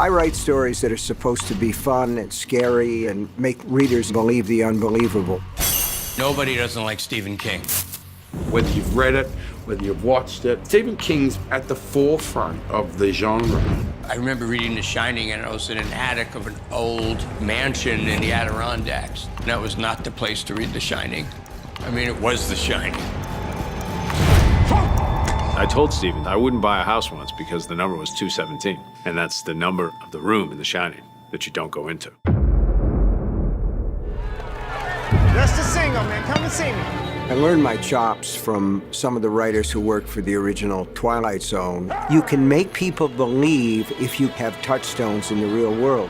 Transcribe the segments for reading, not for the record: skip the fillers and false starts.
I write stories that are supposed to be fun and scary and make readers believe the unbelievable. Nobody doesn't like Stephen King. Whether you've read it, whether you've watched it, Stephen King's at the forefront of the genre. I remember reading The Shining, and I was in an attic of an old mansion in the Adirondacks. And that was not the place to read The Shining. I mean, it was The Shining. I told Stephen I wouldn't buy a house once because the number was 217, and that's the number of the room in The Shining that you don't go into. Just a single, man. Come and see me. I learned my chops from some of the writers who worked for the original Twilight Zone. You can make people believe if you have touchstones in the real world.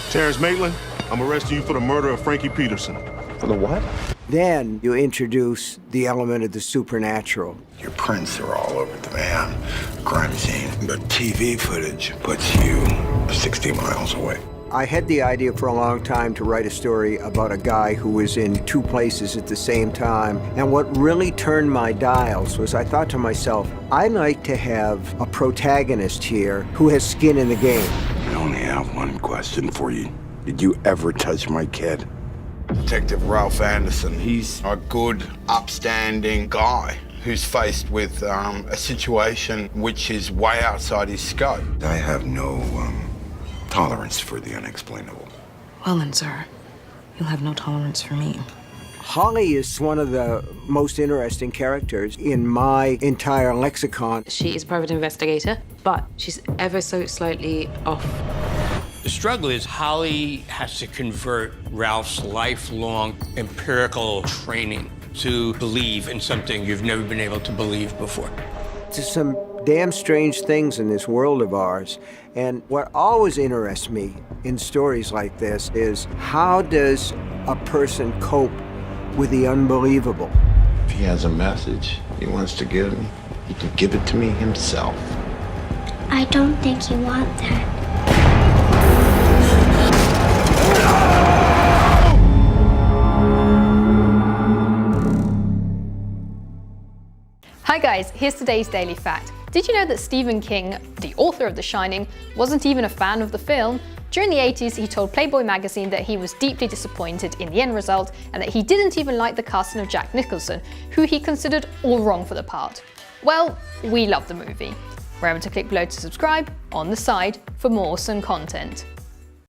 Terrence Maitland, I'm arresting you for the murder of Frankie Peterson. For the what? Then you introduce the element of the supernatural. Your prints are all over the van, crime scene. The TV footage puts you 60 miles away. I had the idea for a long time to write a story about a guy who was in two places at the same time. And what really turned my dials was I thought to myself, I'd like to have a protagonist here who has skin in the game. I only have one question for you. Did you ever touch my kid? Detective Ralph Anderson, he's a good, upstanding guy who's faced with a situation which is way outside his scope. I have no tolerance for the unexplainable. Well then, sir, you'll have no tolerance for me. Holly is one of the most interesting characters in my entire lexicon. She is a private investigator, but she's ever so slightly off. The struggle is Holly has to convert Ralph's lifelong empirical training to believe in something you've never been able to believe before. There's some damn strange things in this world of ours. And what always interests me in stories like this is how does a person cope with the unbelievable? If he has a message he wants to give me, he can give it to me himself. I don't think you want that. Hi guys, here's today's Daily Fact. Did you know that Stephen King, the author of The Shining, wasn't even a fan of the film? During the 80s, he told Playboy magazine that he was deeply disappointed in the end result and that he didn't even like the casting of Jack Nicholson, who he considered all wrong for the part. Well, we love the movie. Remember to click below to subscribe on the side for more awesome content.